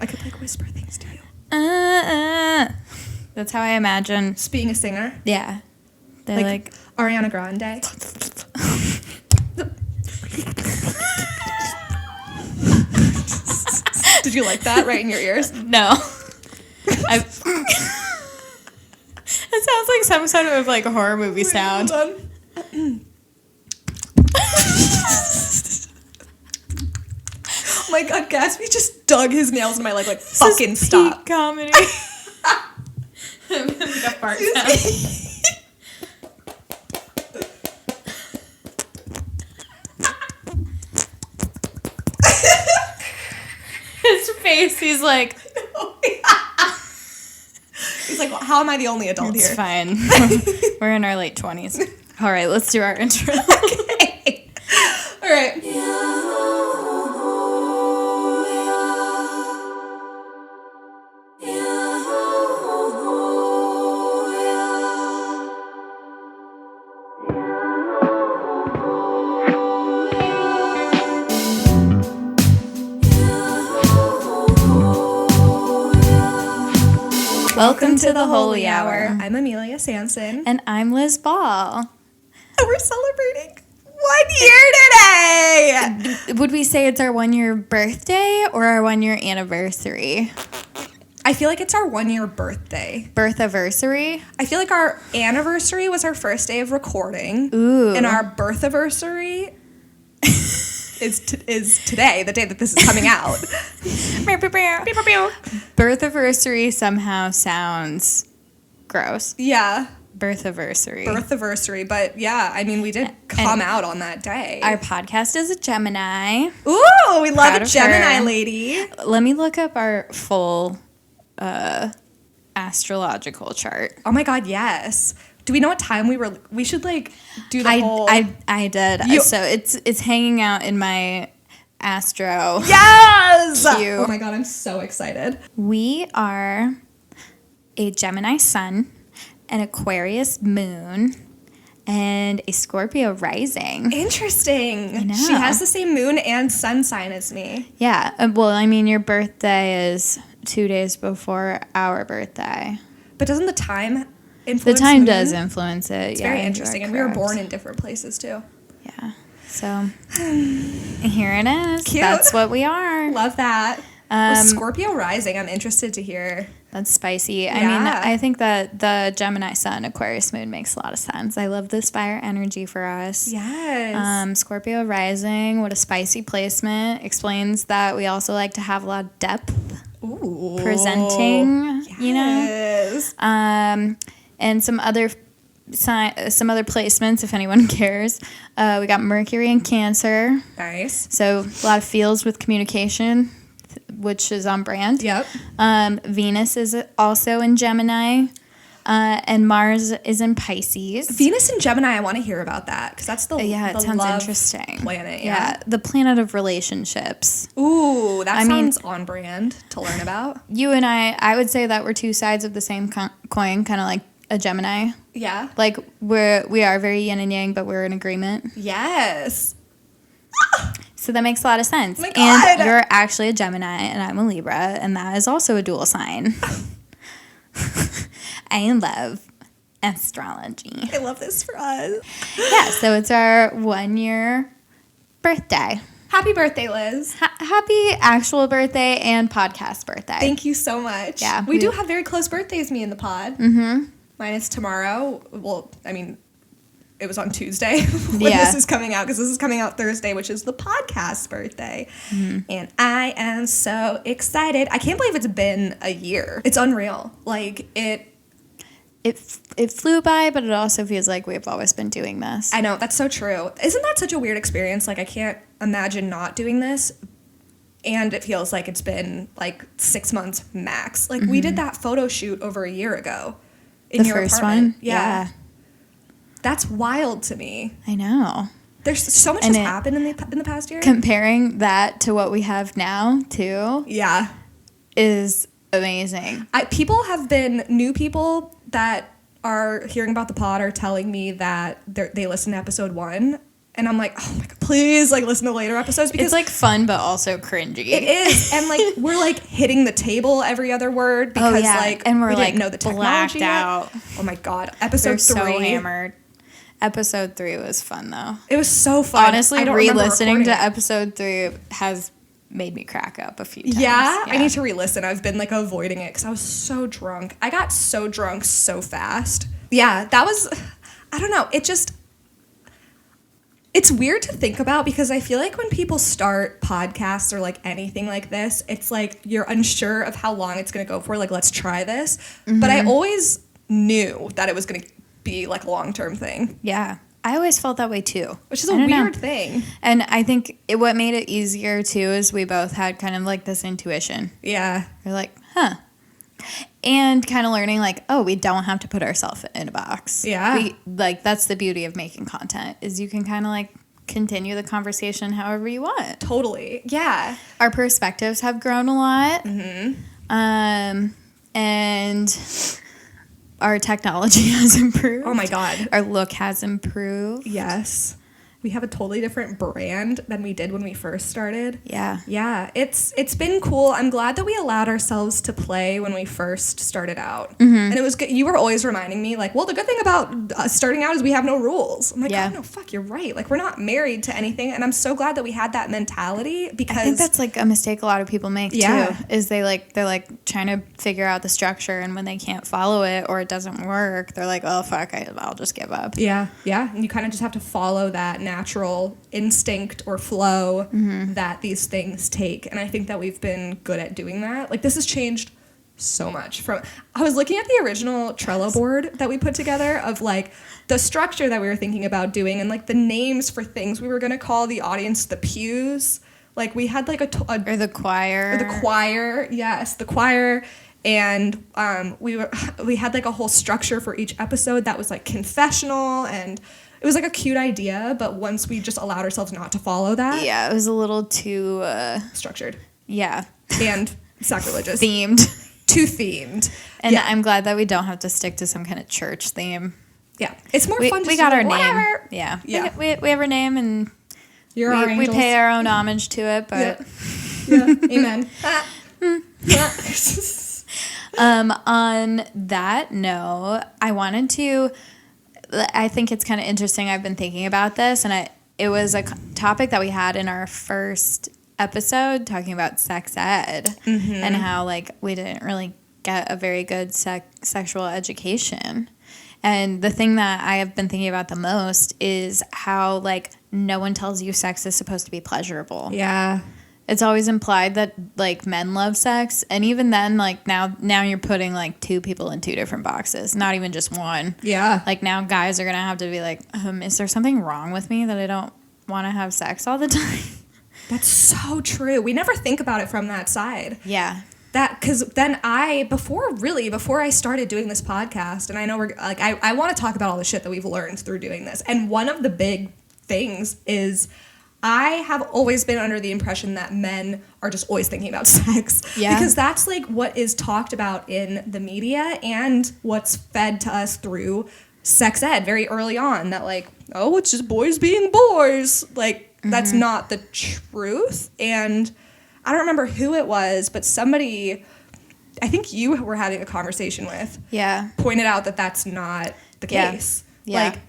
I could like whisper things to you. That's how I imagine. Just being a singer. Yeah. They're like Ariana Grande. Did you like that right in your ears? No. It sounds like some sort of like a horror movie sound. Oh my god, Gatsby just dug his nails in my leg, like, fucking stop. Peak comedy. I'm gonna make a fart sound. His face, he's like... He's like, well, how am I the only adult here? It's fine. We're in our late 20s. All right, let's do our intro. Okay. All right. Welcome to the Holy Hour. I'm Amelia Sanson. And I'm Liz Ball. And we're celebrating 1 year today! Would we say it's our 1 year birthday or our 1 year anniversary? I feel like it's our 1 year birthday. Birthiversary? I feel like our anniversary was our first day of recording. Ooh. And our birthiversary is today, the day that this is coming out. Birthiversary somehow sounds gross. Yeah. Birthiversary. But yeah, I mean, we did come out on that day. Our podcast is a Gemini. Ooh, we love Proud a of Gemini her. lady. Let me look up our full astrological chart. Oh my god, yes. Do we know what time we should like do the whole... I did. So it's hanging out in my astro. Yes! Queue. Oh my god, I'm so excited. We are a Gemini sun, an Aquarius moon, and a Scorpio rising. Interesting. I know. She has the same moon and sun sign as me. Yeah. Well, I mean, your birthday is 2 days before our birthday. But doesn't the time influence The time moon? does influence it. It's yeah, very you are interesting. And we were correct. born in different places too. Yeah. So here it is. Cute. That's what we are. Love that. With Scorpio rising, I'm interested to hear. That's spicy. I Yeah. mean, I think that the Gemini sun, Aquarius moon makes a lot of sense. I love this fire energy for us. Yes. Scorpio rising, what a spicy placement. Explains that we also like to have a lot of depth Ooh. presenting, Yes. you know. And some other placements, if anyone cares. We got Mercury in Cancer. Nice. So a lot of feels with communication, which is on brand. Yep. Venus is also in Gemini, and Mars is in Pisces. Venus and Gemini, I want to hear about that because that's the It the sounds love interesting. planet. Yeah, the planet of relationships. Ooh, that I mean- sounds on brand to learn about. You and I would say that we're two sides of the same coin, kind of like a Gemini. Yeah. Like we are very yin and yang, but we're in agreement. Yes. So that makes a lot of sense. Oh my God. And you're actually a Gemini, and I'm a Libra, and that is also a dual sign. I love astrology. I love this for us. Yeah, so it's our 1 year birthday. Happy birthday, Liz. Happy actual birthday and podcast birthday. Thank you so much. Yeah, we do have very close birthdays, me and the pod. Mm-hmm. Mine is tomorrow. Well, I mean, it was on Tuesday when this is coming out because this is coming out Thursday, which is the podcast's birthday. Mm-hmm. And I am so excited. I can't believe it's been a year. It's unreal. Like, It flew by, but it also feels like we've always been doing this. I know, that's so true. Isn't that such a weird experience? Like, I can't imagine not doing this. And it feels like it's been, like, 6 months max. Like, we did that photo shoot over a year ago in your first apartment. one? Yeah. That's wild to me. I know. There's so much has happened in the past year. Comparing that to what we have now, too, Yeah. is amazing. New people that are hearing about the pod are telling me that they listened to episode 1 And I'm like, oh my God, please, like, listen to later episodes. Because it's, like, fun, but also cringy. It is. And, like, we're, like, hitting the table every other word because, like, and we're, we like, didn't know the technology blacked out. Oh, my God. Episode 3. So hammered. Episode 3 was fun, though. It was so fun. Honestly, re-listening to episode 3 has made me crack up a few times. Yeah? I need to re-listen. I've been, like, avoiding it because I was so drunk. I got so drunk so fast. Yeah, that was... I don't know. It's weird to think about because I feel like when people start podcasts or like anything like this, it's like you're unsure of how long it's going to go for. Like, let's try this. Mm-hmm. But I always knew that it was going to be like a long-term thing. Yeah. I always felt that way too. Which is a weird thing. And I think what made it easier too is we both had kind of like this intuition. Yeah. We're like, huh. And kind of learning like, oh, we don't have to put ourselves in a box. Yeah. That's the beauty of making content is you can kind of like continue the conversation however you want. Totally. Yeah. Our perspectives have grown a lot. Mm-hmm. And our technology has improved. Oh my God. Our look has improved. Yes. We have a totally different brand than we did when we first started. Yeah. Yeah. It's been cool. I'm glad that we allowed ourselves to play when we first started out. Mm-hmm. And it was good. You were always reminding me, like, well, the good thing about starting out is we have no rules. I'm like, oh, no, fuck, you're right. Like, we're not married to anything. And I'm so glad that we had that mentality because... I think that's, like, a mistake a lot of people make, too, is they're, like, trying to figure out the structure, and when they can't follow it or it doesn't work, they're like, oh, fuck, I'll just give up. Yeah, yeah. And you kind of just have to follow that natural instinct or flow that these things take. And I think that we've been good at doing that. Like, this has changed so much. I was looking at the original Trello board that we put together of, like, the structure that we were thinking about doing and, like, the names for things we were going to call the audience the pews. Like, we had, like, or the choir. Or the choir, yes, the choir. And we had, like, a whole structure for each episode that was, like, confessional, and it was, like, a cute idea, but once we just allowed ourselves not to follow that. Yeah, it was a little too... structured. Yeah. And sacrilegious. Themed. Too themed. And I'm glad that we don't have to stick to some kind of church theme. Yeah. It's more fun to we got our whatever. name. Yeah. We have our name, and You're our we pay our own homage to it, but... Yeah. Amen. On that note, I think it's kind of interesting. I've been thinking about this, and it was a topic that we had in our first episode talking about sex ed and how, like, we didn't really get a very good sexual education. And the thing that I have been thinking about the most is how, like, no one tells you sex is supposed to be pleasurable. Yeah. It's always implied that, like, men love sex, and even then, like, now you're putting, like, two people in two different boxes, not even just one. Yeah. Like, now guys are gonna have to be like, is there something wrong with me that I don't want to have sex all the time? That's so true. We never think about it from that side. Yeah. Because then before I started doing this podcast, and I know I want to talk about all the shit that we've learned through doing this, and one of the big things is I have always been under the impression that men are just always thinking about sex. Yeah. Because that's, like, what is talked about in the media and what's fed to us through sex ed very early on. That, like, oh, it's just boys being boys. Like, that's not the truth. And I don't remember who it was, but somebody, I think you were having a conversation with, pointed out that that's not the case. Yeah. Like,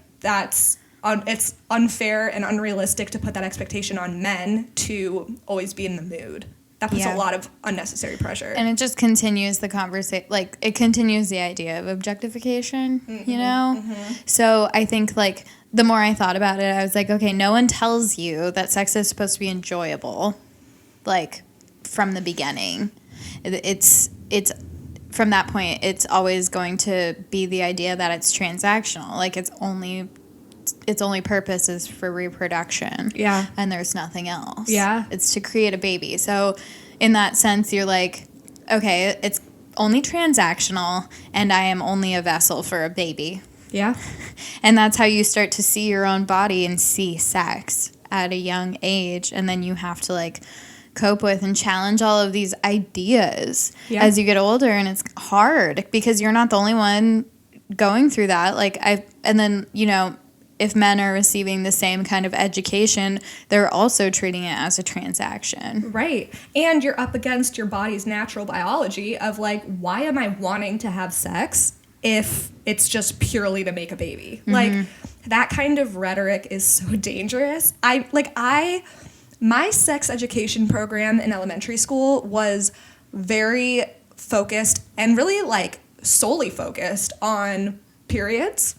it's unfair and unrealistic to put that expectation on men to always be in the mood. That puts a lot of unnecessary pressure. And it just continues the conversation. Like, it continues the idea of objectification, you know? So I think, like, the more I thought about it, I was like, okay, no one tells you that sex is supposed to be enjoyable, like, from the beginning. It's from that point, it's always going to be the idea that it's transactional. Like, its only purpose is for reproduction. Yeah. And there's nothing else. Yeah. It's to create a baby. So in that sense, you're like, okay, it's only transactional, and I am only a vessel for a baby. Yeah. And that's how you start to see your own body and see sex at a young age. And then you have to, like, cope with and challenge all of these ideas as you get older. And it's hard because you're not the only one going through that. Like, and then, you know, if men are receiving the same kind of education, they're also treating it as a transaction. Right. And you're up against your body's natural biology of like, why am I wanting to have sex if it's just purely to make a baby? Like, that kind of rhetoric is so dangerous. My sex education program in elementary school was very focused and really like solely focused on periods,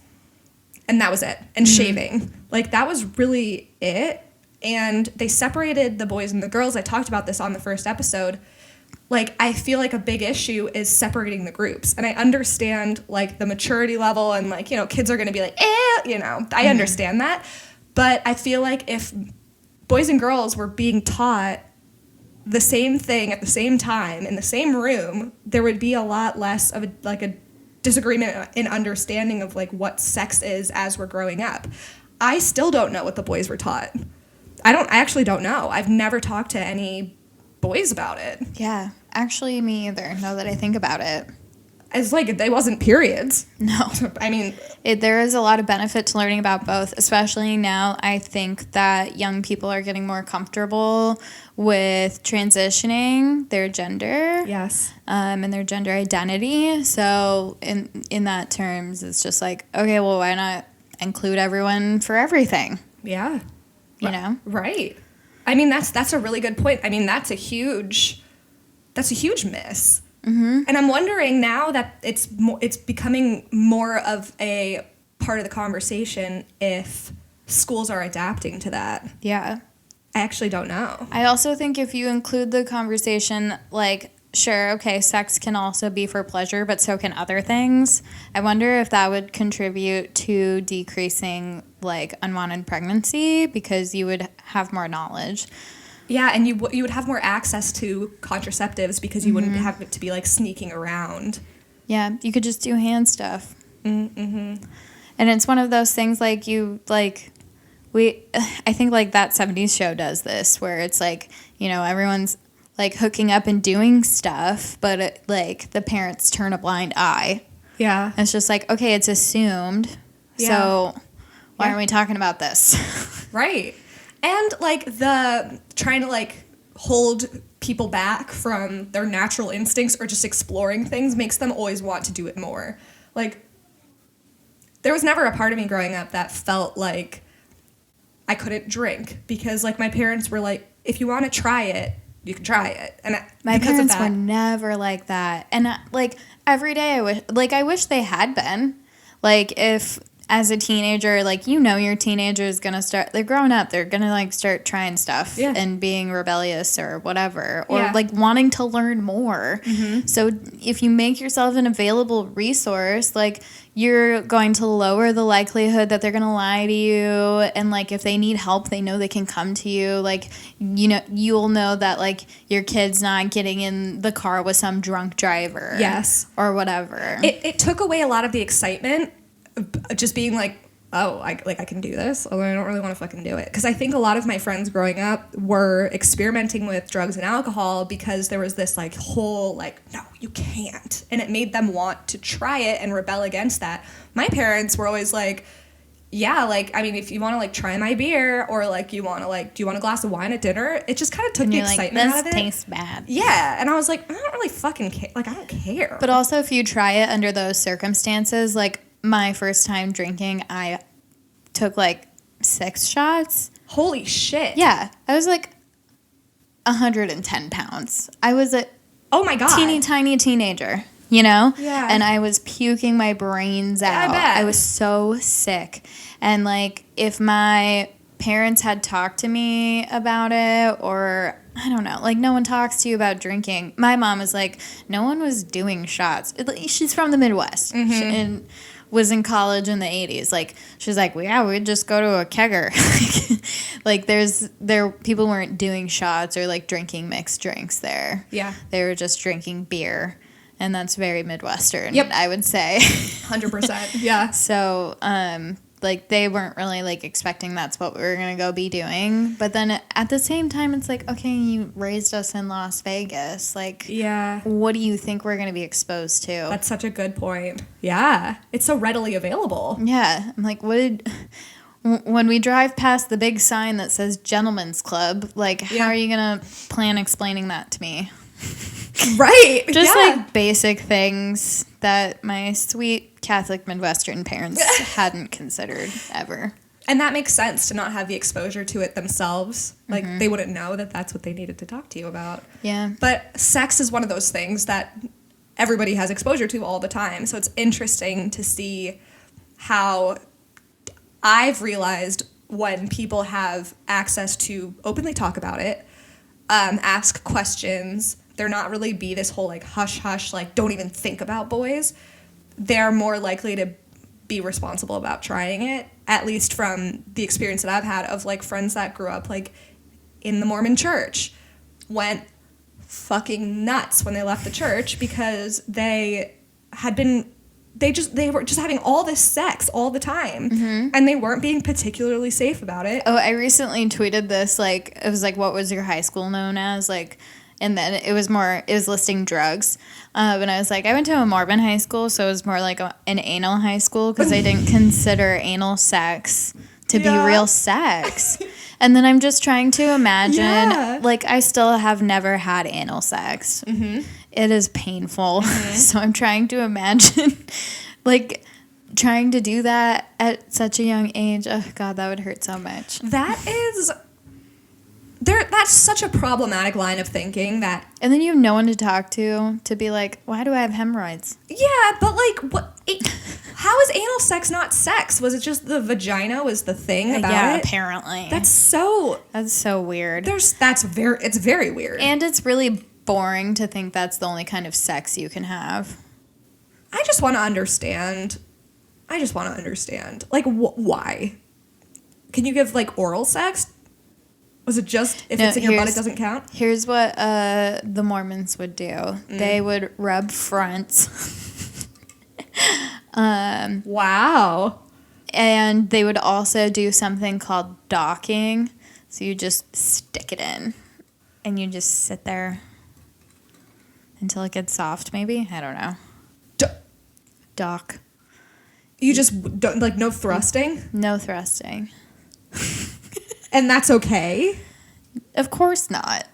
and that was it, and shaving. Like, that was really it. And they separated the boys and the girls. I talked about this on the first episode. Like, I feel like a big issue is separating the groups, and I understand like the maturity level, and like, you know, kids are going to be like, you know, I understand that, but I feel like if boys and girls were being taught the same thing at the same time in the same room, there would be a lot less of a disagreement in understanding of like what sex is as we're growing up. I still don't know what the boys were taught. I actually don't know. I've never talked to any boys about it. Yeah, actually me either, now that I think about it. It's like, it wasn't periods. No. I mean, there is a lot of benefit to learning about both, especially now. I think that young people are getting more comfortable with transitioning their gender. Yes. And their gender identity. So in that terms, it's just like, okay, well, why not include everyone for everything? Yeah. You know? Right. I mean, that's a really good point. I mean, that's a huge miss. And I'm wondering now that it's becoming more of a part of the conversation if schools are adapting to that. Yeah. I actually don't know. I also think if you include the conversation, like, sure, okay, sex can also be for pleasure, but so can other things. I wonder if that would contribute to decreasing, like, unwanted pregnancy, because you would have more knowledge. Yeah, and you would have more access to contraceptives because you wouldn't have to be, like, sneaking around. Yeah, you could just do hand stuff. And it's one of those things, like, I think, like, that 70s show does this, where it's, like, you know, everyone's, like, hooking up and doing stuff, but, like, the parents turn a blind eye. Yeah. And it's just like, okay, it's assumed, so why aren't we talking about this? Right. And, like, the trying to, like, hold people back from their natural instincts or just exploring things makes them always want to do it more. Like, there was never a part of me growing up that felt like I couldn't drink because, like, my parents were like, if you want to try it, you can try it. And my parents were never like that. And, like, every day I wish they had been. Like, if as a teenager, like, you know, your teenager is going to start, they're growing up, they're going to, like, start trying stuff and being rebellious or whatever, or like wanting to learn more. So if you make yourself an available resource, like, you're going to lower the likelihood that they're going to lie to you. And, like, if they need help, they know they can come to you. Like, you know, you'll know that, like, your kid's not getting in the car with some drunk driver. Yes. Or whatever. It took away a lot of the excitement of just being like, oh, I can do this, although I don't really want to fucking do it. Because I think a lot of my friends growing up were experimenting with drugs and alcohol because there was this, like, whole, like, no, you can't. And it made them want to try it and rebel against that. My parents were always like, yeah, like, I mean, if you want to, like, try my beer or, like, you want to, like, do you want a glass of wine at dinner? It just kind of took the excitement out of it. This tastes bad. Yeah. And I was like, I don't really fucking care. Like, I don't care. But also, if you try it under those circumstances, like, my first time drinking, I took, like, 6 shots. Holy shit. Yeah. I was, like, 110 pounds. I was a teeny tiny teenager, you know? Yeah. And I was puking my brains out. I bet. I was so sick. And, like, if my parents had talked to me about it, or I don't know, like, no one talks to you about drinking. My mom was like, no one was doing shots. She's from the Midwest. And was in college in the 80s. Like, she's like, well, yeah, we'd just go to a kegger. Like, people weren't doing shots or, like, drinking mixed drinks there. Yeah. They were just drinking beer. And that's very Midwestern, yep. I would say. 100%. Yeah. So, like, they weren't really, like, expecting that's what we were going to go be doing. But then at the same time, it's like, okay, you raised us in Las Vegas. Like, yeah, what do you think we're going to be exposed to? That's such a good point. Yeah. It's so readily available. Yeah. I'm like, When we drive past the big sign that says Gentlemen's Club, like, how are you going to plan explaining that to me? Right. Just like basic things that my sweet Catholic Midwestern parents hadn't considered ever. And that makes sense to not have the exposure to it themselves. Like, they wouldn't know that that's what they needed to talk to you about. Yeah. But sex is one of those things that everybody has exposure to all the time. So it's interesting to see how I've realized when people have access to openly talk about it, ask questions, they're not really be this whole, like, hush-hush, like, don't even think about boys. They're more likely to be responsible about trying it, at least from the experience that I've had of, like, friends that grew up, like, in the Mormon church, went fucking nuts when they left the church because they were just having all this sex all the time, and they weren't being particularly safe about it. Oh, I recently tweeted this, like, it was like, what was your high school known as? Like, and then it was listing drugs. And I was like, I went to a Mormon high school, so it was more like an anal high school because I didn't consider anal sex to be real sex. And then I'm just trying to imagine, like, I still have never had anal sex. It is painful. So I'm trying to imagine, like, trying to do that at such a young age. Oh, God, that would hurt so much. That's such a problematic line of thinking that... And then you have no one to talk to be like, why do I have hemorrhoids? Yeah, but, like, how is anal sex not sex? Was it just the vagina was the thing about it? Yeah, apparently. That's so weird. It's very weird. And it's really boring to think that's the only kind of sex you can have. I just want to understand. Like, why? Can you give, like, oral sex? Was it just, if it's in your butt, it doesn't count? Here's what the Mormons would do. They would rub fronts. Wow. And they would also do something called docking. So you just stick it in. And you just sit there until it gets soft, maybe? I don't know. Dock. You just don't, like, no thrusting? No thrusting. And that's okay? Of course not.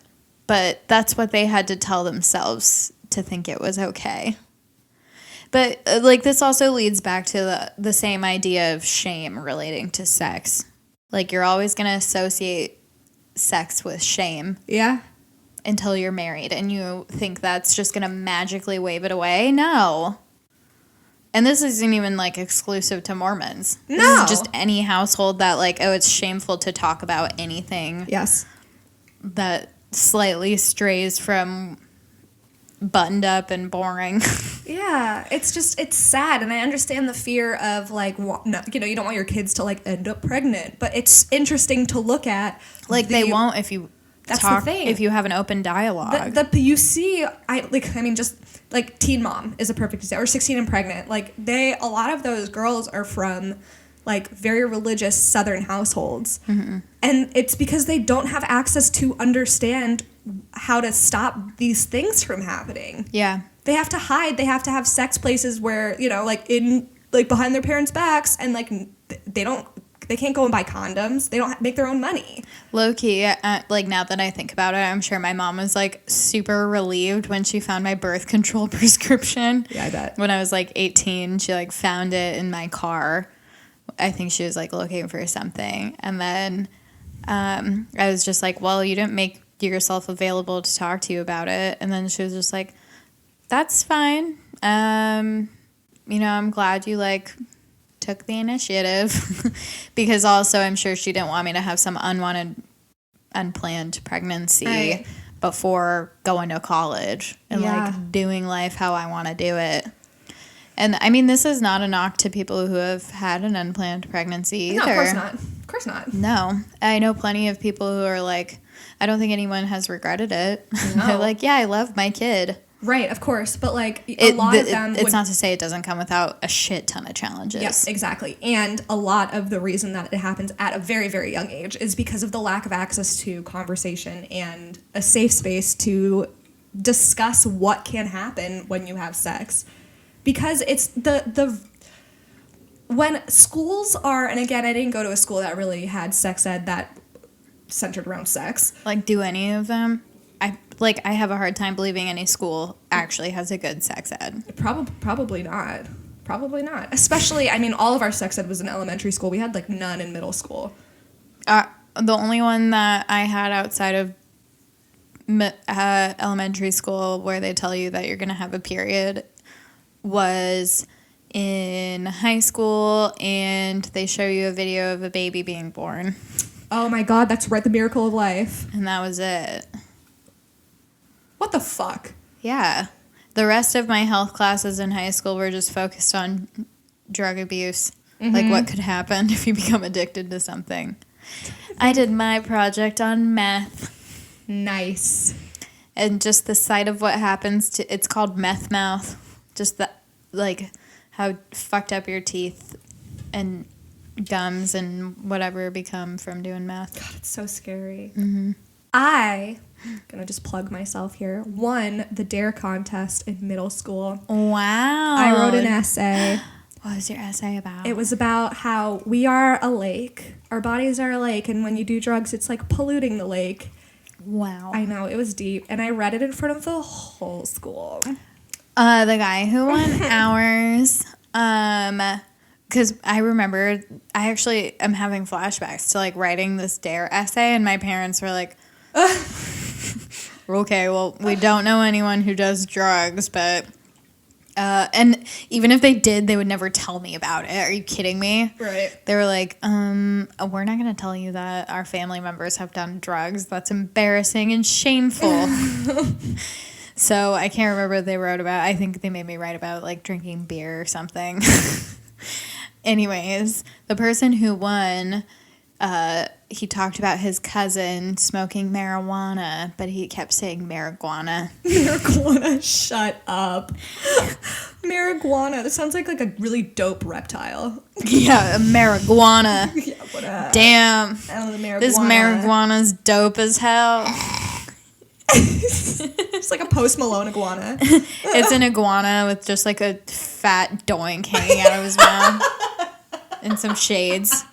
But that's what they had to tell themselves to think it was okay. But, like, this also leads back to the same idea of shame relating to sex. Like, you're always going to associate sex with shame. Yeah. Until you're married. And you think that's just going to magically wave it away? No. And this isn't even, like, exclusive to Mormons. No. This is just any household that, like, oh, it's shameful to talk about anything. Yes. That slightly strays from buttoned up and boring. Yeah. It's sad. And I understand the fear of, like, you don't want your kids to, like, end up pregnant. But it's interesting to look at. Like, they won't if you talk, if you have an open dialogue. You see, just... Like, Teen Mom is a perfect example, or 16 and Pregnant. Like, a lot of those girls are from, like, very religious Southern households. Mm-hmm. And it's because they don't have access to understand how to stop these things from happening. Yeah. They have to hide. They have to have sex places where, behind their parents' backs, and, like, they can't go and buy condoms. They don't make their own money. Low-key, like, now that I think about it, I'm sure my mom was, like, super relieved when she found my birth control prescription. Yeah, I bet. When I was, like, 18, she, like, found it in my car. I think she was, like, looking for something. And then I was just like, well, you didn't make yourself available to talk to you about it. And then she was just like, that's fine. I'm glad you, like... took the initiative because also I'm sure she didn't want me to have some unplanned pregnancy before going to college and like doing life how I want to do it. And I mean, this is not a knock to people who have had an unplanned pregnancy either. No, of course not. No, I know plenty of people who are like, I don't think anyone has regretted it. No. They're like, yeah, I love my kid. Right, of course. But, like, a lot of them... It's not to say it doesn't come without a shit ton of challenges. Yes, exactly. And a lot of the reason that it happens at a very, very young age is because of the lack of access to conversation and a safe space to discuss what can happen when you have sex. Because it's when schools are, and again, I didn't go to a school that really had sex ed that centered around sex. Like, do any of them? I have a hard time believing any school actually has a good sex ed. Probably not. Probably not. Especially, I mean, all of our sex ed was in elementary school. We had, like, none in middle school. The only one that I had outside of elementary school where they tell you that you're going to have a period was in high school, and they show you a video of a baby being born. Oh, my God. That's right. The miracle of life. And that was it. What the fuck? Yeah. The rest of my health classes in high school were just focused on drug abuse. Mm-hmm. Like, what could happen if you become addicted to something. I did my project on meth. Nice. And just the sight of what happens to... It's called meth mouth. Just the, like, how fucked up your teeth and gums and whatever become from doing meth. God, it's so scary. Mm-hmm. I'm gonna just plug myself here. Won the DARE contest in middle school. Wow. I wrote an essay. What was your essay about? It was about how we are a lake. Our bodies are a lake, and when you do drugs, it's like polluting the lake. Wow. I know, it was deep, and I read it in front of the whole school. The guy who won ours, because I remember, I actually am having flashbacks to, like, writing this DARE essay, and my parents were like, okay, well, we don't know anyone who does drugs, but, and even if they did, they would never tell me about it. Are you kidding me? Right. They were like, we're not going to tell you that our family members have done drugs. That's embarrassing and shameful. So I can't remember what they wrote about. I think they made me write about, like, drinking beer or something. Anyways, the person who won, he talked about his cousin smoking marijuana, but he kept saying Mariguana. Mariguana, shut up. Mariguana, that sounds like a really dope reptile. Yeah, Mariguana. Yeah, what up? Damn. Marijuana. This marijuana's dope as hell. It's like a Post Malone iguana. It's an iguana with just like a fat doink hanging out of his mouth and some shades.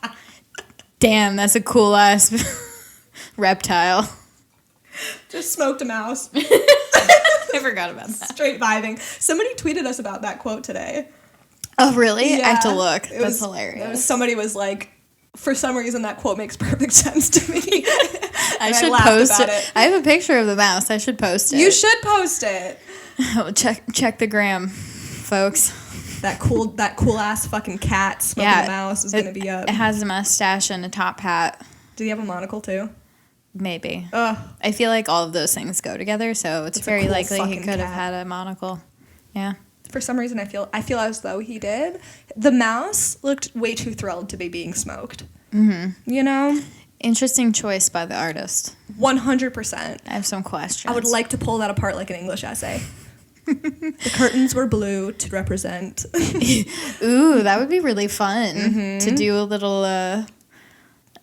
Damn, that's a cool ass reptile. Just smoked a mouse. I forgot about that. Straight vibing. Somebody tweeted us about that quote today. Oh, really? Yeah. I have to look. That's hilarious. Somebody was like, for some reason, that quote makes perfect sense to me. I should post it. I have a picture of the mouse. I should post it. You should post it. Oh, check the gram, folks. That cool ass fucking cat smoking a mouse is gonna be up. It has a mustache and a top hat. Did he have a monocle too? Maybe. Ugh. I feel like all of those things go together, so it's very cool likely he could cat. have had a monocle. Yeah. For some reason, I feel as though he did. The mouse looked way too thrilled to be being smoked. Mm-hmm. You know? Interesting choice by the artist. 100%. I have some questions. I would like to pull that apart like an English essay. The curtains were blue to represent. Ooh, that would be really fun to do a little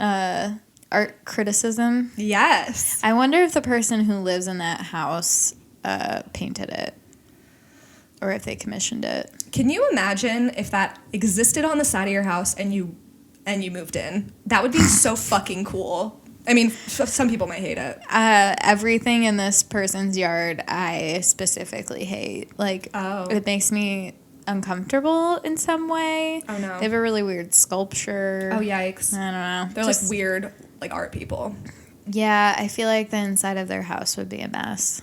art criticism. Yes. I wonder if the person who lives in that house painted it. Or if they commissioned it. Can you imagine if that existed on the side of your house and you moved in? That would be so fucking cool. I mean, some people might hate it. Everything in this person's yard, I specifically hate. Like, it makes me uncomfortable in some way. Oh, no. They have a really weird sculpture. Oh, yikes. I don't know. They're like weird, like art people. Yeah, I feel like the inside of their house would be a mess.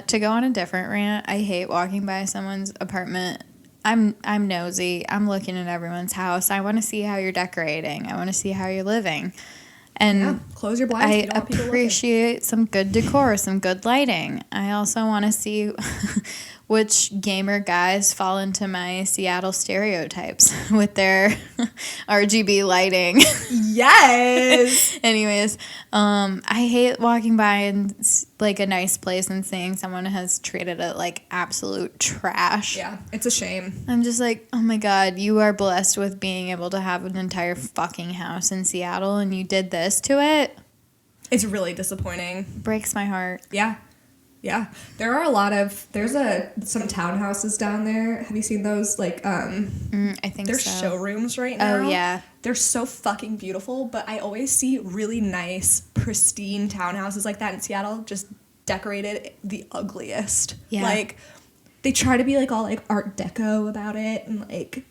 To go on a different rant, I hate walking by someone's apartment. I'm nosy. I'm looking at everyone's house. I want to see how you're decorating. I want to see how you're living. And close your blinds. I You don't want people appreciate some good decor, some good lighting. I also want to see which gamer guys fall into my Seattle stereotypes with their RGB lighting. Yes. Anyways, I hate walking by in like a nice place and seeing someone has treated it like absolute trash. Yeah, it's a shame. I'm just like, oh my God, you are blessed with being able to have an entire fucking house in Seattle and you did this to it. It's really disappointing. Breaks my heart. Yeah. Yeah, there are some townhouses down there. Have you seen those? Like, I think there's so. showrooms right now. Oh, yeah. They're so fucking beautiful, but I always see really nice, pristine townhouses like that in Seattle, just decorated the ugliest. Yeah. Like, they try to be, like, all, like, Art Deco about it and, like,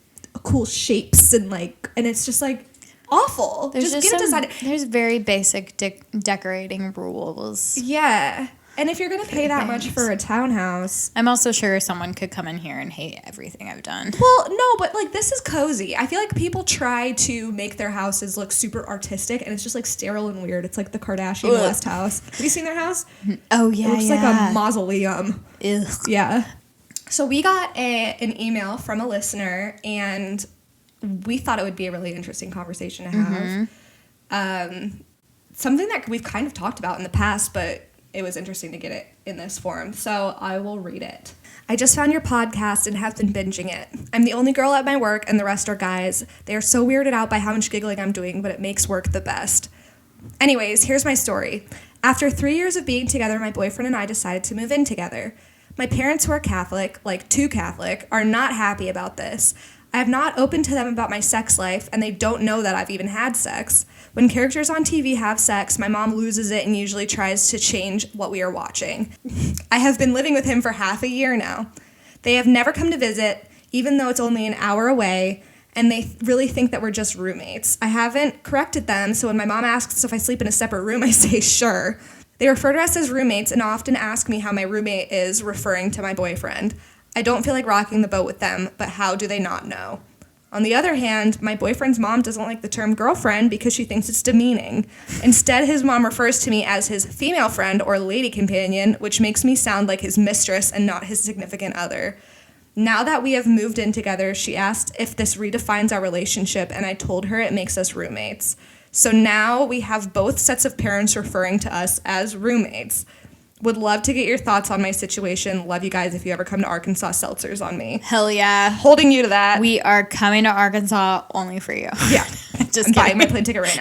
cool shapes and, like, and it's just, like, awful. There's just get it decided. There's very basic decorating rules. Yeah. And if you're going to pay that much for a townhouse... I'm also sure someone could come in here and hate everything I've done. Well, no, but, like, this is cozy. I feel like people try to make their houses look super artistic, and it's just, like, sterile and weird. It's like the Kardashian West house. Have you seen their house? Oh, yeah, it looks like a mausoleum. Ugh. Yeah. So we got an email from a listener, and we thought it would be a really interesting conversation to have. Something that we've kind of talked about in the past, but... it was interesting to get it in this form, so I will read it. I just found your podcast and have been binging it. I'm the only girl at my work, and the rest are guys. They are so weirded out by how much giggling I'm doing, but it makes work the best. Anyways, here's my story. After 3 years of being together, my boyfriend and I decided to move in together. My parents, who are Catholic, like too Catholic, are not happy about this. I have not opened to them about my sex life, and they don't know that I've even had sex. When characters on TV have sex, my mom loses it and usually tries to change what we are watching. I have been living with him for half a year now. They have never come to visit, even though it's only an hour away, and they really think that we're just roommates. I haven't corrected them, so when my mom asks if I sleep in a separate room, I say sure. They refer to us as roommates and often ask me how my roommate is, referring to my boyfriend. I don't feel like rocking the boat with them, but how do they not know? On the other hand, my boyfriend's mom doesn't like the term girlfriend because she thinks it's demeaning. Instead, his mom refers to me as his female friend or lady companion, which makes me sound like his mistress and not his significant other. Now that we have moved in together, she asked if this redefines our relationship, and I told her it makes us roommates. So now we have both sets of parents referring to us as roommates. Would love to get your thoughts on my situation. Love you guys. If you ever come to Arkansas, seltzers on me. Hell yeah. Holding you to that. We are coming to Arkansas only for you. Yeah. I'm buying my plane ticket right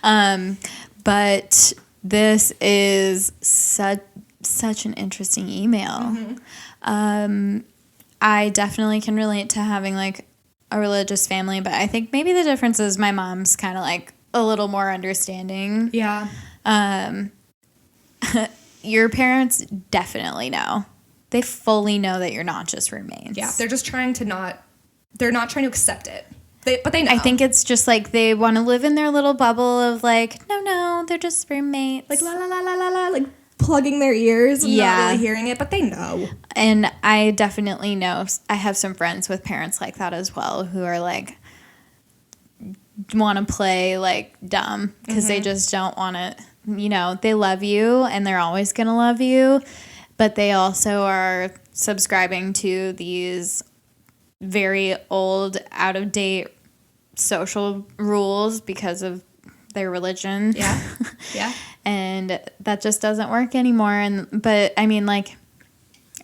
now. But this is such an interesting email. I definitely can relate to having like a religious family, but I think maybe the difference is my mom's kind of like a little more understanding. Yeah. Your parents definitely know. They fully know that you're not just roommates. Yeah, they're just trying to they're not trying to accept it. But they know. I think it's just like they want to live in their little bubble of like, no, they're just roommates. Like, la, la, la, la, la, la, like plugging their ears and not really hearing it, but they know. And I definitely know, I have some friends with parents like that as well who are like, want to play like dumb because they just don't want to. You know, they love you and they're always going to love you, but they also are subscribing to these very old, out-of-date social rules because of their religion. Yeah. Yeah. And that just doesn't work anymore. But I mean, like,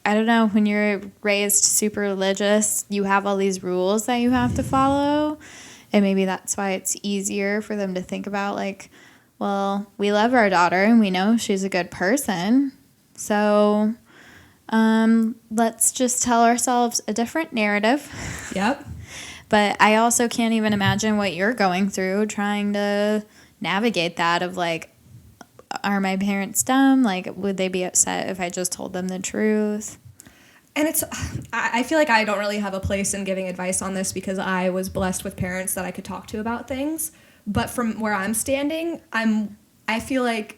I don't know, when you're raised super religious, you have all these rules that you have to follow. And maybe that's why it's easier for them to think about, like, well, we love our daughter and we know she's a good person. So let's just tell ourselves a different narrative. Yep. But I also can't even imagine what you're going through trying to navigate that of like, are my parents dumb? Like, would they be upset if I just told them the truth? And I feel like I don't really have a place in giving advice on this because I was blessed with parents that I could talk to about things. But from where I'm standing, I feel like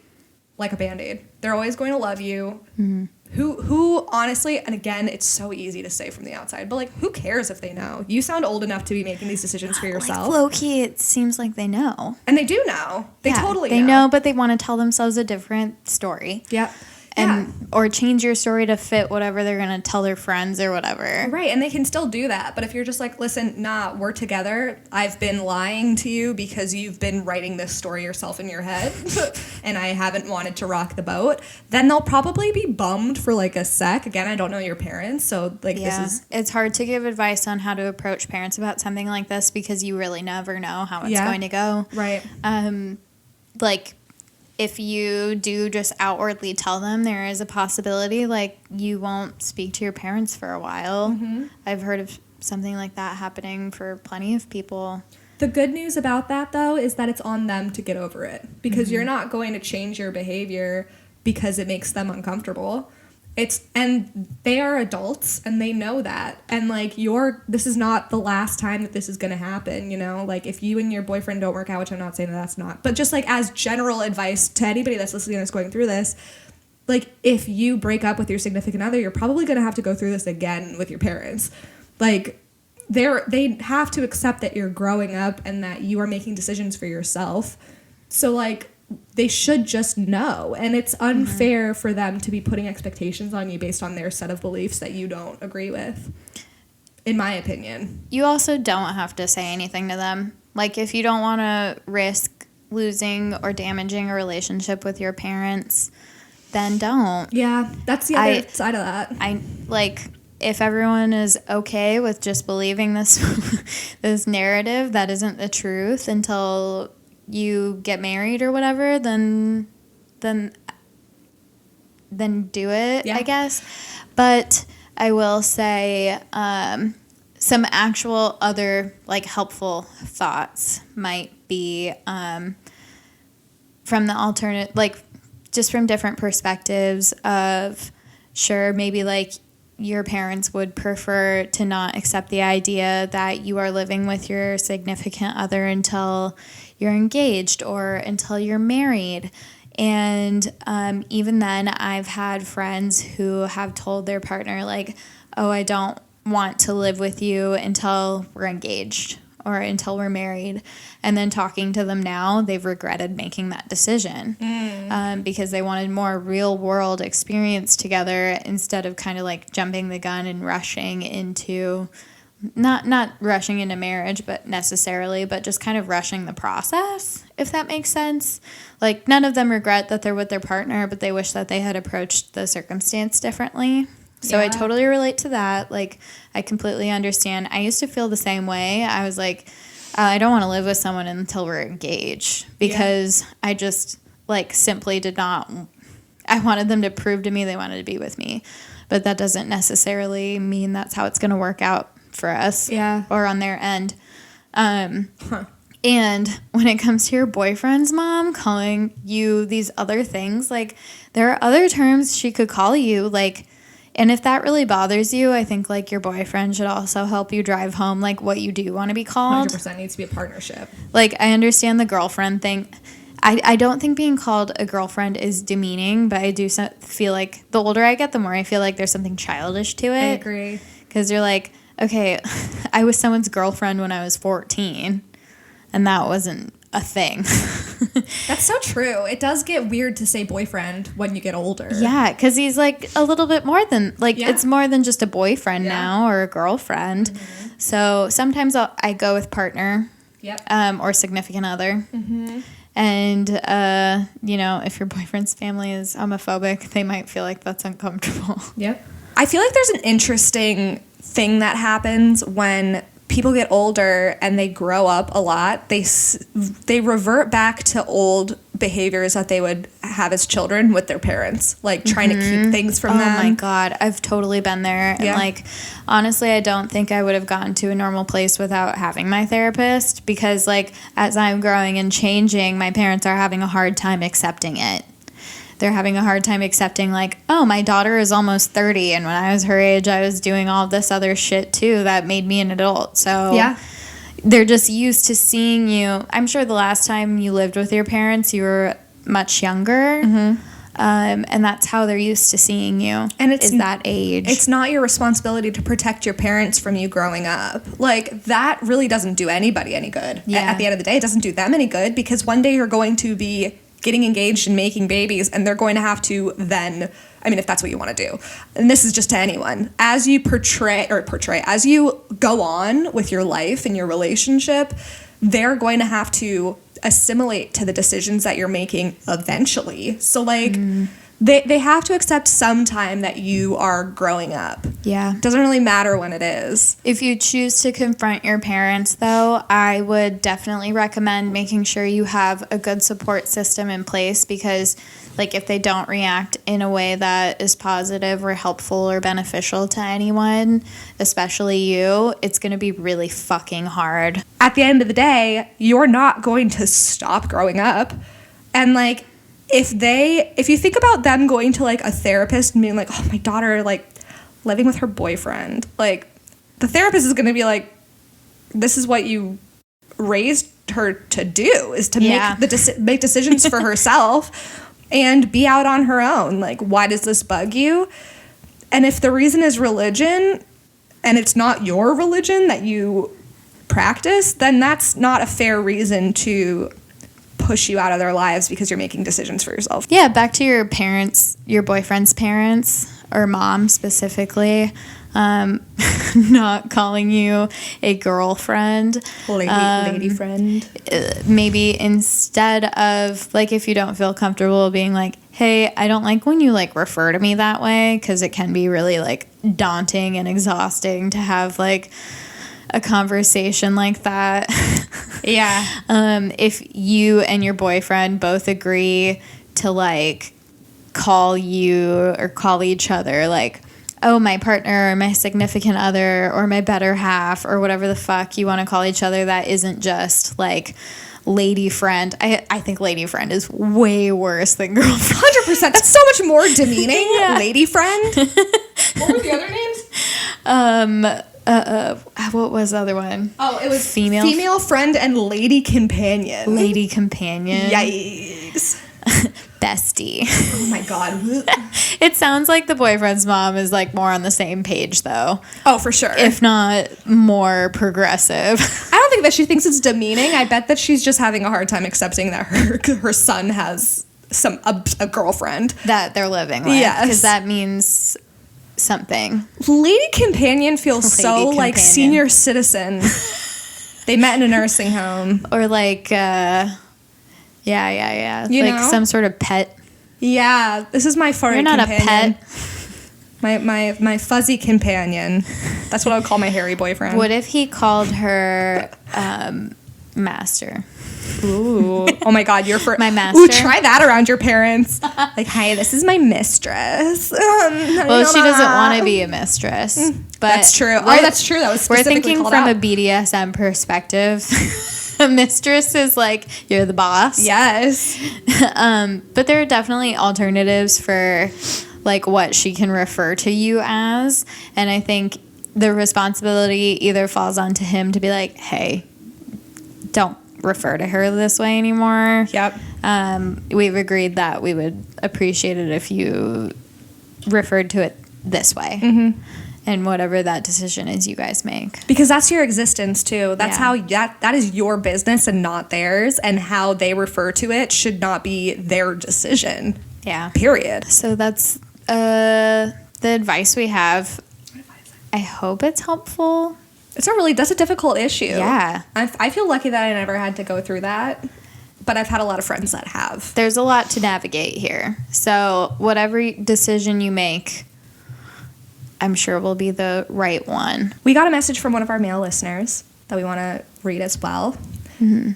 a Band-Aid. They're always going to love you. Mm-hmm. Who honestly, and again, it's so easy to say from the outside, but like, who cares if they know? You sound old enough to be making these decisions for yourself. Like, low-key, it seems like they know. And they do know. They totally know. They know, but they want to tell themselves a different story. Yep. Or change your story to fit whatever they're going to tell their friends or whatever. Right, and they can still do that. But if you're just like, listen, nah, we're together. I've been lying to you because you've been writing this story yourself in your head, and I haven't wanted to rock the boat, then they'll probably be bummed for like a sec. Again, I don't know your parents, so like this is... It's hard to give advice on how to approach parents about something like this because you really never know how it's going to go. Right. Like... if you do just outwardly tell them, there is a possibility, like, you won't speak to your parents for a while. Mm-hmm. I've heard of something like that happening for plenty of people. The good news about that, though, is that it's on them to get over it. Because you're not going to change your behavior because it makes them uncomfortable. And they are adults, and they know that. And, like, this is not the last time that this is going to happen, you know? Like, if you and your boyfriend don't work out, which I'm not saying that's not, but just, like, as general advice to anybody that's listening that's going through this, like, if you break up with your significant other, you're probably going to have to go through this again with your parents. Like, they have to accept that you're growing up and that you are making decisions for yourself. So, like, they should just know, and it's unfair for them to be putting expectations on you based on their set of beliefs that you don't agree with, in my opinion. You also don't have to say anything to them. Like, if you don't want to risk losing or damaging a relationship with your parents, then don't. Yeah, that's the other side of that. If everyone is okay with just believing this this narrative that isn't the truth until you get married or whatever, then do it, I guess. But I will say some actual other, like, helpful thoughts might be from the alternate, like, just from different perspectives of, sure, maybe, like, your parents would prefer to not accept the idea that you are living with your significant other until you're engaged or until you're married. And even then, I've had friends who have told their partner, like, oh, I don't want to live with you until we're engaged or until we're married. And then talking to them now, they've regretted making that decision because they wanted more real world experience together instead of kind of like jumping the gun and rushing into, not rushing into marriage, but just kind of rushing the process, if that makes sense. Like, none of them regret that they're with their partner, but they wish that they had approached the circumstance differently. So I totally relate to that. Like, I completely understand. I used to feel the same way. I was like, I don't want to live with someone until we're engaged because I just, like, simply did not. I wanted them to prove to me they wanted to be with me. But that doesn't necessarily mean that's how it's going to work out for us or on their end. And when it comes to your boyfriend's mom calling you these other things, like, there are other terms she could call you, like, and if that really bothers you, I think, like, your boyfriend should also help you drive home, like, what you do want to be called. 100% needs to be a partnership. Like, I understand the girlfriend thing. I don't think being called a girlfriend is demeaning, but I do feel like the older I get, the more I feel like there's something childish to it. I agree. Because you're like, okay, I was someone's girlfriend when I was 14, and that wasn't a thing. That's so true. It does get weird to say boyfriend when you get older. Yeah, because he's like a little bit more than, like, it's more than just a boyfriend now or a girlfriend. Mm-hmm. So sometimes I go with partner or significant other. Mm-hmm. And, if your boyfriend's family is homophobic, they might feel like that's uncomfortable. Yep. I feel like there's an interesting thing that happens when people get older and they grow up a lot. They revert back to old behaviors that they would have as children with their parents, like trying to keep things from them. Oh my God, I've totally been there. And like, honestly, I don't think I would have gotten to a normal place without having my therapist, because, like, as I'm growing and changing, my parents are having a hard time accepting it. They're having a hard time accepting, like, oh, my daughter is almost 30, and when I was her age, I was doing all this other shit, too, that made me an adult. So they're just used to seeing you. I'm sure the last time you lived with your parents, you were much younger, and that's how they're used to seeing you, and it's that age. It's not your responsibility to protect your parents from you growing up. Like, that really doesn't do anybody any good. At the end of the day, it doesn't do them any good, because one day you're going to be getting engaged and making babies, and they're going to have to then, I mean, if that's what you want to do, and this is just to anyone, as you as you go on with your life and your relationship, they're going to have to assimilate to the decisions that you're making eventually. So, like, they have to accept sometime that you are growing up. Yeah. Doesn't really matter when it is. If you choose to confront your parents, though, I would definitely recommend making sure you have a good support system in place, because like if they don't react in a way that is positive or helpful or beneficial to anyone, especially you, it's going to be really fucking hard. At the end of the day, you're not going to stop growing up. And like, if you think about them going to like a therapist and being like, oh, my daughter, like living with her boyfriend, like the therapist is going to be like, this is what you raised her to do, is to make decisions for herself and be out on her own. Like, why does this bug you? And if the reason is religion and it's not your religion that you practice, then that's not a fair reason to push you out of their lives because you're making decisions for yourself. Yeah, back to your parents, your boyfriend's parents, or mom specifically, not calling you a girlfriend. Lady friend. Maybe instead of, like, if you don't feel comfortable being like, hey, I don't like when you, like, refer to me that way, because it can be really, like, daunting and exhausting to have, like, a conversation like that. Yeah. If you and your boyfriend both agree to, like, call you or call each other, like, oh, my partner or my significant other or my better half or whatever the fuck you want to call each other, that isn't just, like, lady friend. I think lady friend is way worse than girlfriend. 100%. That's so much more demeaning. Yeah. Lady friend. What were the other names? What was the other one? Oh, it was female friend and lady companion. Lady companion. Yikes. Bestie. Oh my god. It sounds like the boyfriend's mom is, like, more on the same page, though. Oh, for sure. If not more progressive. I don't think that she thinks it's demeaning. I bet that she's just having a hard time accepting that her son has a girlfriend that they're living with. Yes. Because that means something. Lady companion feels so like senior citizen. They met in a nursing home. Or like, yeah. You like know? some sort of pet. Yeah, this is my furry companion. You're not a pet. My fuzzy companion. That's what I would call my hairy boyfriend. What if he called her master? Ooh. Oh my god, you're for my master. Ooh, try that around your parents. Like, hi, this is my mistress. Well, she doesn't want to be a mistress. But that's true. Oh, that's true. That was specifically we're thinking called from out. a BDSM perspective. A mistress is like, you're the boss. Yes. But there are definitely alternatives for, like, what she can refer to you as. And I think the responsibility either falls onto him to be like, hey, don't refer to her this way anymore. Yep. We've agreed that we would appreciate it if you referred to it this way. Mm-hmm. And whatever that decision is you guys make. Because that's your existence too. That's how that is your business and not theirs, and how they refer to it should not be their decision. Yeah. Period. So that's the advice we have. I hope it's helpful. That's a difficult issue. Yeah. I feel lucky that I never had to go through that, but I've had a lot of friends that have. There's a lot to navigate here. So whatever decision you make, I'm sure will be the right one. We got a message from one of our male listeners that we want to read as well. Mm-hmm.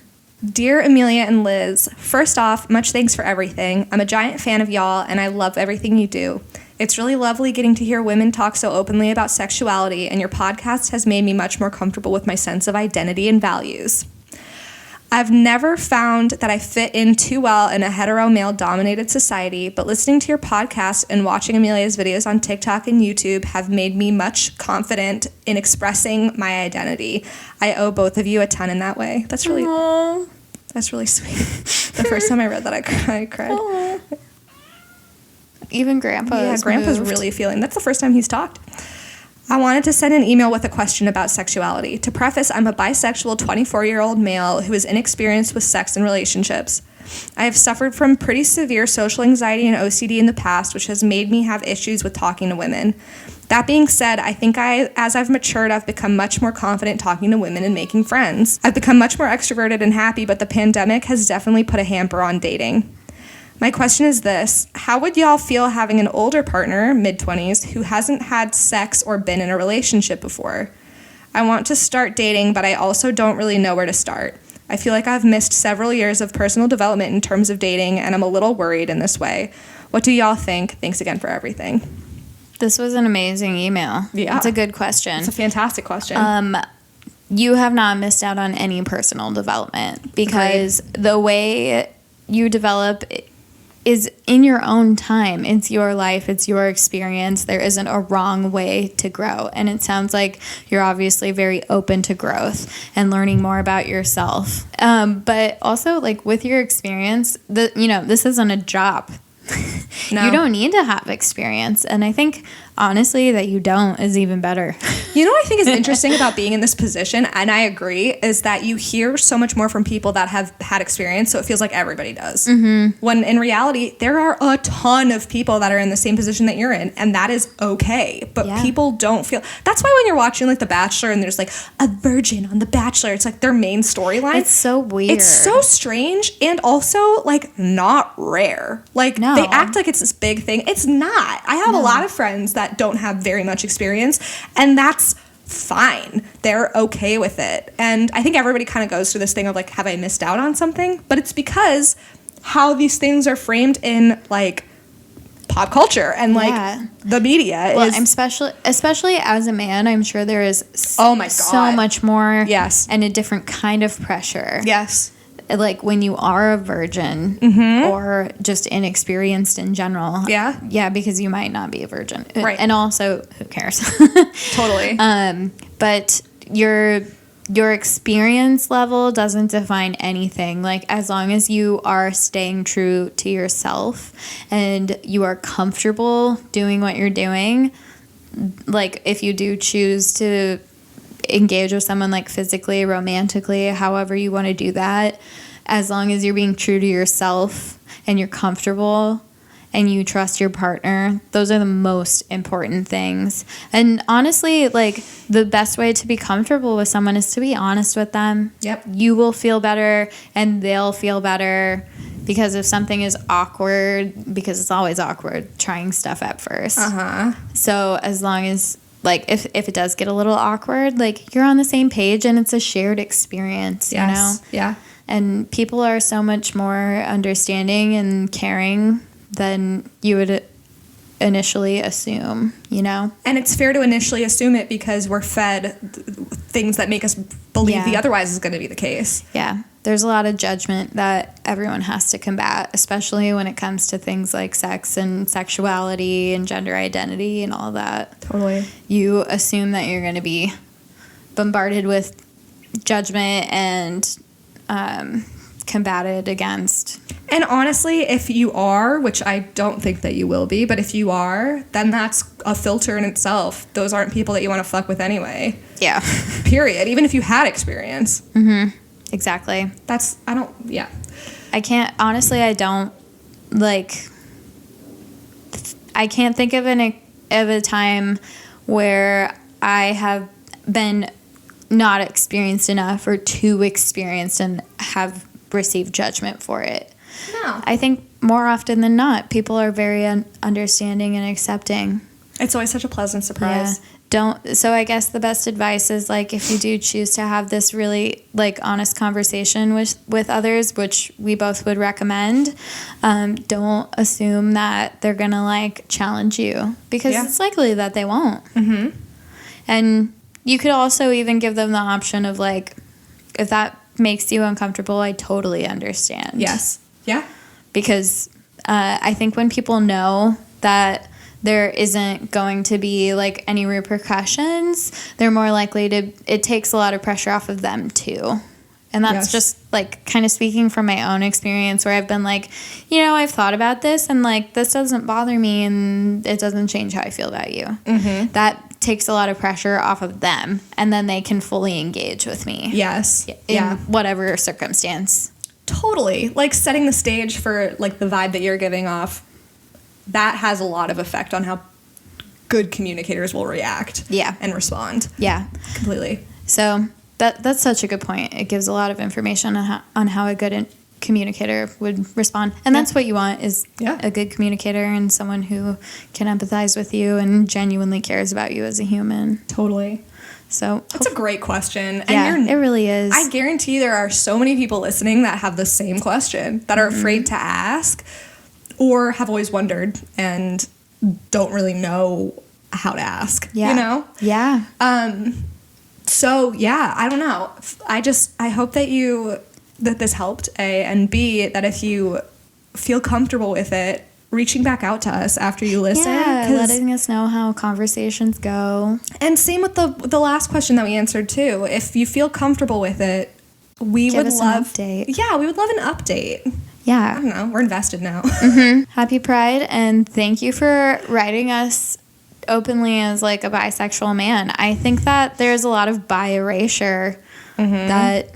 Dear Amelia and Liz, first off, much thanks for everything. I'm a giant fan of y'all, and I love everything you do. It's really lovely getting to hear women talk so openly about sexuality, and your podcast has made me much more comfortable with my sense of identity and values. I've never found that I fit in too well in a hetero male-dominated society, but listening to your podcast and watching Amelia's videos on TikTok and YouTube have made me much confident in expressing my identity. I owe both of you a ton in that way. That's really sweet. The first time I read that, I cried. Aww. Even Grandpa's moved. Really feeling. That's the first time he's talked. I wanted to send an email with a question about sexuality. To preface, I'm a bisexual 24-year-old male who is inexperienced with sex and relationships. I have suffered from pretty severe social anxiety and OCD in the past, which has made me have issues with talking to women. That being said, I think as I've matured, I've become much more confident talking to women and making friends. I've become much more extroverted and happy, but the pandemic has definitely put a hamper on dating. My question is this. How would y'all feel having an older partner, mid-20s, who hasn't had sex or been in a relationship before? I want to start dating, but I also don't really know where to start. I feel like I've missed several years of personal development in terms of dating, and I'm a little worried in this way. What do y'all think? Thanks again for everything. This was an amazing email. Yeah. It's a good question. It's a fantastic question. You have not missed out on any personal development because the way you develop is in your own time. It's your life. It's your experience. There isn't a wrong way to grow. And it sounds like you're obviously very open to growth and learning more about yourself. But also, like, with your experience, this isn't a job. No. You don't need to have experience. And I think, honestly, that you don't is even better. You know what I think is interesting about being in this position, and I agree, is that you hear so much more from people that have had experience, so it feels like everybody does. Mm-hmm. When in reality, there are a ton of people that are in the same position that you're in, and that is okay. But people don't feel... That's why when you're watching, like, The Bachelor, and there's, like, a virgin on The Bachelor, it's, like, their main storyline. It's so weird. It's so strange, and also, like, not rare. Like, they act like it's this big thing. It's not. I have a lot of friends that don't have very much experience, and that's fine. They're okay with it. And I think everybody kind of goes through this thing of like, have I missed out on something? But it's because how these things are framed in like pop culture and like the media. Well, especially as a man, I'm sure there is so much more and a different kind of pressure. Yes. Like when you are a virgin or just inexperienced in general. Yeah. Yeah, because you might not be a virgin. Right. And also, who cares? Totally. But your experience level doesn't define anything. Like, as long as you are staying true to yourself and you are comfortable doing what you're doing, like, if you do choose to engage with someone, like, physically, romantically, however you want to do that, as long as you're being true to yourself and you're comfortable and you trust your partner, those are the most important things. And honestly, like, the best way to be comfortable with someone is to be honest with them. Yep. You will feel better and they'll feel better, because if something is awkward, because it's always awkward trying stuff at first. So as long as, like, if it does get a little awkward, like, you're on the same page and it's a shared experience, you know? Yeah. And people are so much more understanding and caring than you would initially assume, you know? And it's fair to initially assume it because we're fed things that make us believe the otherwise is going to be the case. Yeah. There's a lot of judgment that everyone has to combat, especially when it comes to things like sex and sexuality and gender identity and all that. Totally. You assume that you're going to be bombarded with judgment and combated against. And honestly, if you are, which I don't think that you will be, but if you are, then that's a filter in itself. Those aren't people that you want to fuck with anyway. Yeah. Period. Even if you had experience. Mm-hmm. Exactly. I can't, honestly, I don't, like, I can't think of a time where I have been not experienced enough or too experienced and have received judgment for it. No. I think more often than not, people are very understanding and accepting. It's always such a pleasant surprise. Yeah. So I guess the best advice is, like, if you do choose to have this really, like, honest conversation with others, which we both would recommend, don't assume that they're going to, like, challenge you, because it's likely that they won't. Mm-hmm. And you could also even give them the option of, like, if that makes you uncomfortable, I totally understand. Yes. Yeah. Because I think when people know that there isn't going to be, like, any repercussions, they're more likely to, it takes a lot of pressure off of them too. And that's just, like, kind of speaking from my own experience, where I've been like, you know, I've thought about this and, like, this doesn't bother me and it doesn't change how I feel about you. Mm-hmm. That takes a lot of pressure off of them, and then they can fully engage with me. Yes. In whatever circumstance. Totally. Like, setting the stage for, like, the vibe that you're giving off, that has a lot of effect on how good communicators will react. Yeah. And respond. Yeah. Completely. So that's such a good point. It gives a lot of information on how a good communicator would respond. And that's what you want, is a good communicator and someone who can empathize with you and genuinely cares about you as a human. Totally. So that's a great question. Yeah, it really is. I guarantee there are so many people listening that have the same question, that are afraid to ask or have always wondered and don't really know how to ask, you know? Yeah. So yeah, I don't know. I hope that this helped, A, and B, that if you feel comfortable with it, reaching back out to us after you listen. Yeah, letting us know how conversations go. And same with the last question that we answered too. If you feel comfortable with it, we would love an update. Yeah, we would love an update. Yeah. I don't know. We're invested now. Happy Pride, and thank you for writing us openly as like a bisexual man. I think that there's a lot of bi erasure that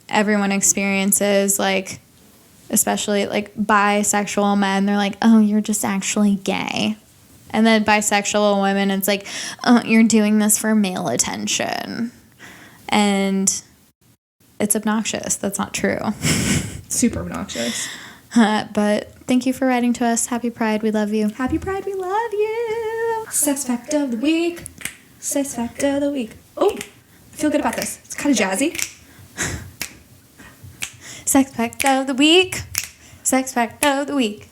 everyone experiences, like, especially like bisexual men. They're like, oh, you're just actually gay. And then bisexual women, it's like, oh, you're doing this for male attention. And it's obnoxious. That's not true. Super obnoxious. But thank you for writing to us. Happy Pride. We love you. Happy Pride. We love you. Sex fact of the week. Sex fact of the week. Oh, I feel good about this. It's kind of jazzy. Sex fact of the week. Sex fact of the week.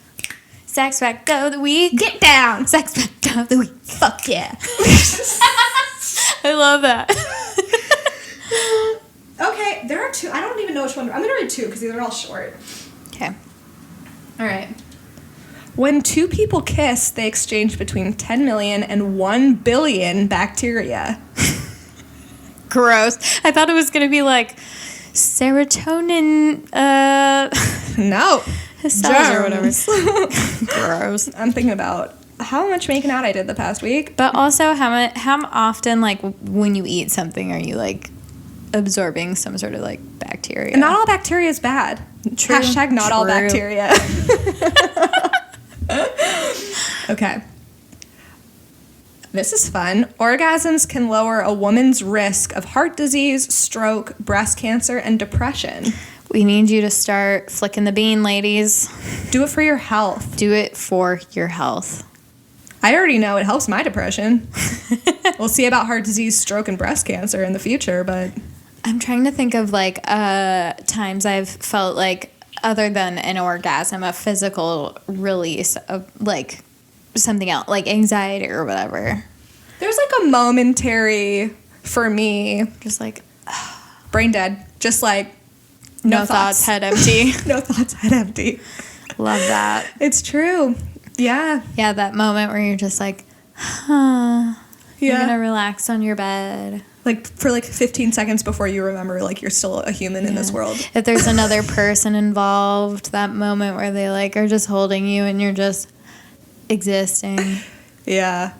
Sex fact of the week. Get down. Sex fact of the week. Fuck yeah. I love that. Okay, there are two. I don't even know which one. I'm going to read two because these are all short. Okay. All right. When two people kiss, they exchange between 10 million and 1 billion bacteria. Gross. I thought it was going to be like serotonin, No. cells or whatever. Gross. I'm thinking about how much making out I did the past week. But also how often, like, when you eat something, are you, like, absorbing some sort of, like, bacteria? And not all bacteria is bad. True. Hashtag not all bacteria. Okay. This is fun. Orgasms can lower a woman's risk of heart disease, stroke, breast cancer, and depression. We need you to start flicking the bean, ladies. Do it for your health. Do it for your health. I already know it helps my depression. We'll see about heart disease, stroke, and breast cancer in the future, but... I'm trying to think of, like, times I've felt like, other than an orgasm, a physical release of, like, something else, like anxiety or whatever. There's, like, a momentary, for me... Just, like... brain dead. Just, like... No thoughts, head empty. No thoughts, head empty. Love that. It's true. Yeah. Yeah, that moment where you're just like, huh. You're Yeah. going to relax on your bed. Like, for, like, 15 seconds before you remember, like, you're still a human in this world. If there's another person involved, that moment where they, like, are just holding you and you're just existing. Yeah.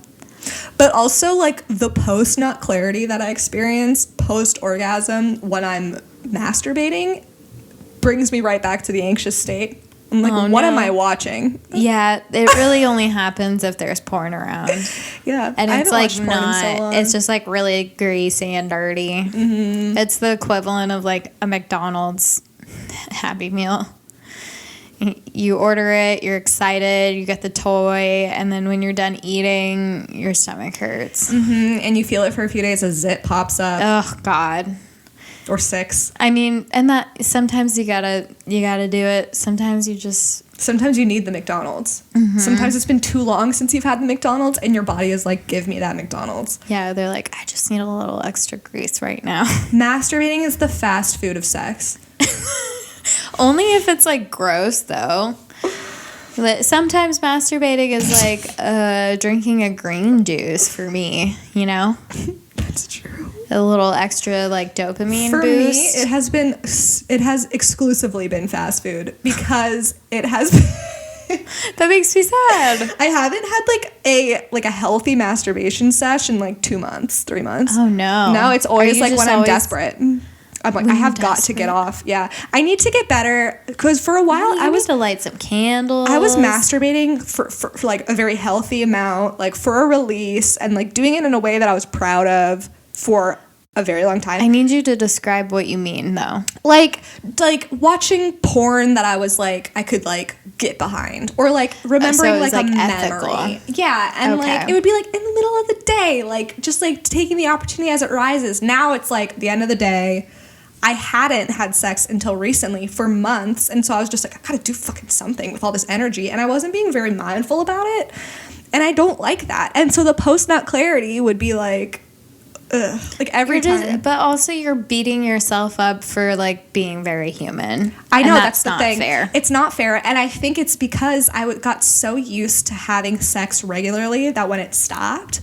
But also, like, the post-nut clarity that I experience post-orgasm when I'm masturbating brings me right back to the anxious state. I'm like, what am I watching? Yeah, it really only happens if there's porn around. Yeah. And I it's haven't like watched porn in so long. it's just like really greasy and dirty. Mm-hmm. It's the equivalent of like a McDonald's Happy Meal. You order it, you're excited, you get the toy, and then when you're done eating, your stomach hurts. Mm-hmm. And you feel it for a few days, a zit pops up. Oh, God. Or 6. I mean, and that sometimes you gotta do it. Sometimes you need the McDonald's. Mm-hmm. Sometimes it's been too long since you've had the McDonald's, and your body is like, give me that McDonald's. Yeah, they're like, I just need a little extra grease right now. Masturbating is the fast food of sex. Only if it's like gross, though. Sometimes masturbating is like drinking a green juice for me, you know? That's true. A little extra like dopamine for boost. For me, it has exclusively been fast food because it has That makes me sad. I haven't had like a healthy masturbation sesh in like 2 months, 3 months. Oh no. No, it's always like when I'm desperate. I'm like, I have got to get off. Yeah. I need to get better because for a while I was to light some candles. I was masturbating for like a very healthy amount, like for a release and like doing it in a way that I was proud of for a very long time. I need you to describe what you mean, though. Like watching porn that I was like, I could like get behind, or like remembering like a ethical memory. Yeah, and like it would be like in the middle of the day, like just like taking the opportunity as it rises. Now it's like the end of the day. I hadn't had sex until recently for months, and so I was just like, I gotta do fucking something with all this energy, and I wasn't being very mindful about it, and I don't like that. And so the post-nut clarity would be like, ugh, like every time. But also you're beating yourself up for like being very human. I know, that's the not thing. Fair. It's not fair, and I think it's because I got so used to having sex regularly that when it stopped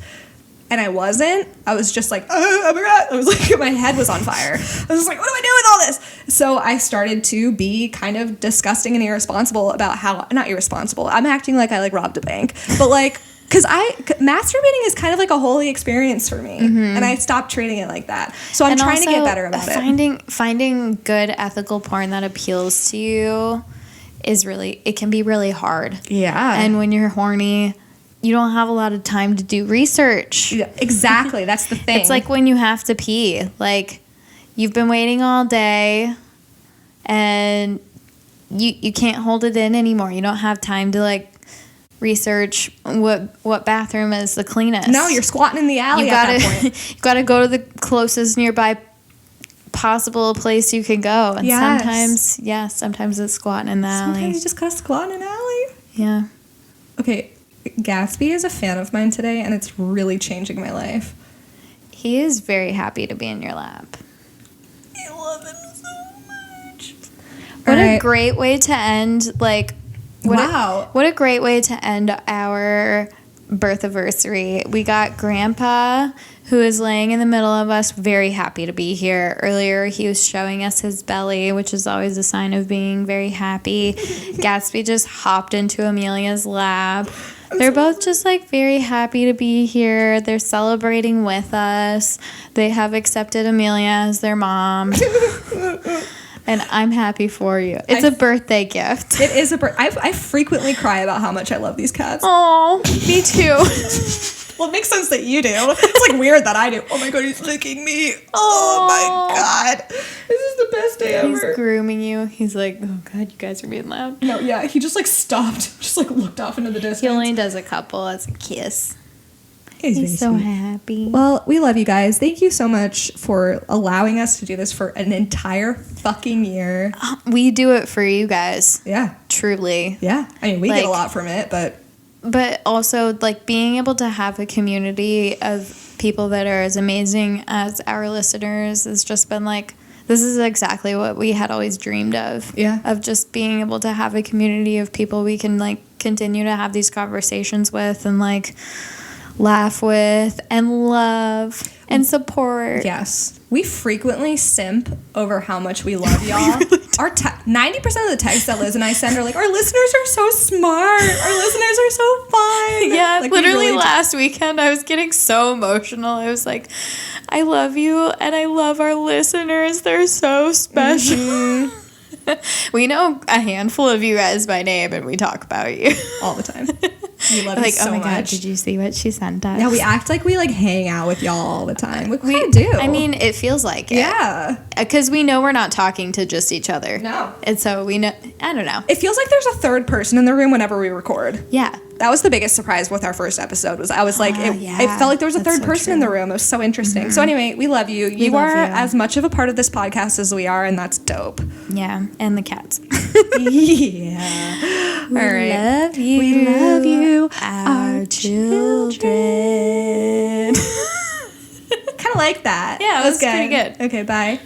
and I wasn't, I was just like, oh my God. I was like, my head was on fire. I was just like, what do I do with all this? So I started to be kind of disgusting and irresponsible about how, not irresponsible, I'm acting like I like robbed a bank, but like, because masturbating is kind of like a holy experience for me, and I stopped treating it like that. So I'm trying to get better about it. Finding good ethical porn that appeals to you it can be really hard. Yeah. And when you're horny, you don't have a lot of time to do research. Yeah, exactly. That's the thing. It's like when you have to pee. Like, you've been waiting all day, and you can't hold it in anymore. You don't have time to like research what bathroom is the cleanest. No, you're squatting in the alley at that point. You gotta go to the closest nearby possible place you can go. And sometimes it's squatting in the alley. Sometimes you just gotta squat in an alley. Yeah. Okay, Gatsby is a fan of mine today, and it's really changing my life. He is very happy to be in your lap. I love him so much. What a great way to end, like... What a great way to end our birth anniversary. We got Grandpa, who is laying in the middle of us, very happy to be here. Earlier, he was showing us his belly, which is always a sign of being very happy. Gatsby just hopped into Amelia's lap. They're both just like very happy to be here. They're celebrating with us. They have accepted Amelia as their mom. And I'm happy for you. It's a birthday gift. It is I frequently cry about how much I love these cats. Oh, me too. Well, it makes sense that you do. It's like weird that I do. Oh my God, he's licking me. Oh my God. This is the best day ever. He's grooming you. He's like, oh God, you guys are being loud. No, yeah, he just like stopped. Just like looked off into the distance. He only does a couple as a kiss. He's so sweet. happy. Well, we love you guys. Thank you so much for allowing us to do this for an entire fucking year. We do it for you guys. Yeah. Truly. Yeah. I mean, we get a lot from it, but also, like, being able to have a community of people that are as amazing as our listeners has just been, like, this is exactly what we had always dreamed of. Yeah. Of just being able to have a community of people we can, like, continue to have these conversations with and, like, laugh with and love and support. Yes. We frequently simp over how much we love y'all. Our 90% of the texts that Liz and I send are like, our listeners are so smart. Our listeners are so fun. Yeah, like, literally last weekend I was getting so emotional. I was like, I love you and I love our listeners. They're so special. Mm-hmm. We know a handful of you guys by name and we talk about you all the time. We love you so much. God, did you see what she sent us? Yeah, we act like we like hang out with y'all all the time. We kind of do. I mean, it feels like it. Yeah. Because we know we're not talking to just each other. No. And so we know, I don't know. It feels like there's a third person in the room whenever we record. Yeah. That was the biggest surprise with our first episode. I was like, it felt like there was a third person in the room. It was so interesting. Mm-hmm. So anyway, we love you. You are as much of a part of this podcast as we are, and that's dope. Yeah, and the cats. Yeah. All right. Love you. We love you. Our children. Kind of like that. Yeah, it was pretty good. Okay, bye.